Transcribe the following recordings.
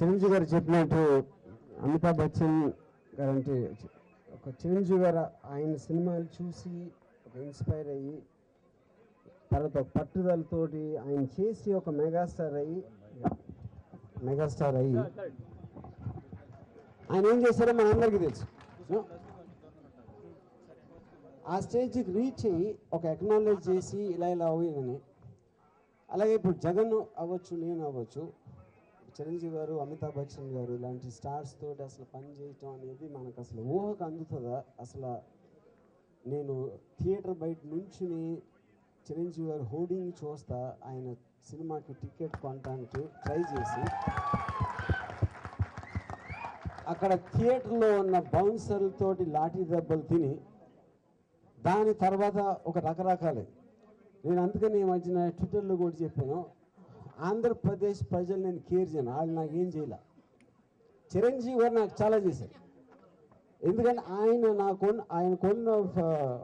చిరంజీవి గారు చెప్పినట్టు అమితాబ్ బచ్చన్ గారు అంటే ఒక చిరంజీవి గారు ఆయన సినిమాలు చూసి ఒక ఇన్స్పైర్ అయ్యి తర్వాత ఒక పట్టుదలతోటి ఆయన చేసి ఒక మెగాస్టార్ అయ్యి ఆయన ఏం చేశారో మన అందరికీ తెలుసు. ఆ స్టేజ్కి రీచ్ అయ్యి ఒక ఎక్నాలెడ్జ్ చేసి ఇలా అవ్వని. అలాగే ఇప్పుడు జగన్ అవ్వచ్చు, నేను అవ్వచ్చు, చిరంజీవి గారు, అమితాబ్ బచ్చన్ గారు ఇలాంటి స్టార్స్ తోటి అసలు పని చేయటం అనేది మనకు అసలు ఊహకు అందుతుందా? అసలు నేను థియేటర్ బయట నుంచుని చిరంజీవి గారు హోర్డింగ్ చూస్తా ఆయన సినిమాకి టికెట్ కొనడానికి ట్రై చేసి అక్కడ థియేటర్లో ఉన్న బౌన్సర్లతోటి లాఠీ దెబ్బలు తిని దాని తర్వాత ఒక రకరకాలే. నేను అందుకని ఈ మధ్యన ట్విట్టర్లో కూడా చెప్పాను, ఆంధ్రప్రదేశ్ ప్రజలు నేను కేర్ చేయను, వాళ్ళు నాకు ఏం చేయాల. చిరంజీవి గారు నాకు చాలా చేశారు. ఎందుకంటే ఆయన కొన్న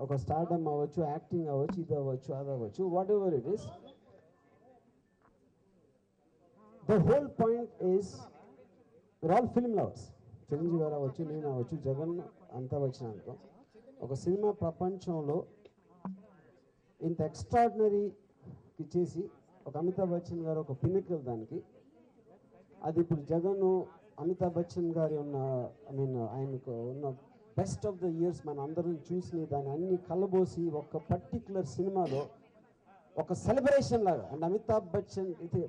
ఒక స్టార్డమ్ అవ్వచ్చు, యాక్టింగ్ అవ్వచ్చు, ఇది అవ్వచ్చు, అది అవ్వచ్చు, whatever it is, the whole point is we're all film lovers. Chiranjeevi garu అవ్వచ్చు, నేను అవ్వచ్చు, జగన్ అంతా వచ్చినాక ఒక సినిమా ప్రపంచంలో ఇంత ఎక్స్ట్రాడినరీకి చేసి ఒక అమితాబ్ బచ్చన్ గారు ఒక పిన్నికల్ దానికి, అది ఇప్పుడు జగన్ అమితాబ్ బచ్చన్ గారి ఉన్న ఆయనకు ఉన్న బెస్ట్ ఆఫ్ ద ఇయర్స్ మన అందరం చూసి దాన్ని అన్ని కలబోసి ఒక పర్టిక్యులర్ సినిమాలో ఒక సెలబ్రేషన్ లాగా. అండ్ అమితాబ్ బచ్చన్ ఇది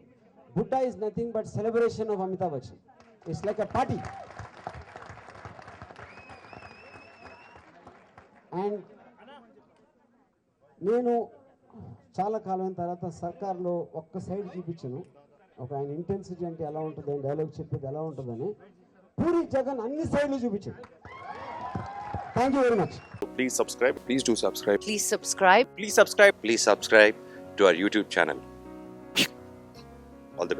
Budda is nothing but celebration of Amitabh Bachchan. It's like a party. And నేను చాలా కాలం తర్వాత సర్కార్లో ఒక్క సైడ్ చూపించాను, ఒక ఆయన ఇంటెన్సిటీ అంటే ఎలా ఉంటుంది, ఆయన డైలాగ్ చెప్పేది ఎలా ఉంటుందని. పూరి జగన్ అన్ని సైడ్లు చూపించాడు. Thank you very much. Please subscribe. Please do subscribe. Please subscribe. Please subscribe. Please subscribe to our YouTube channel.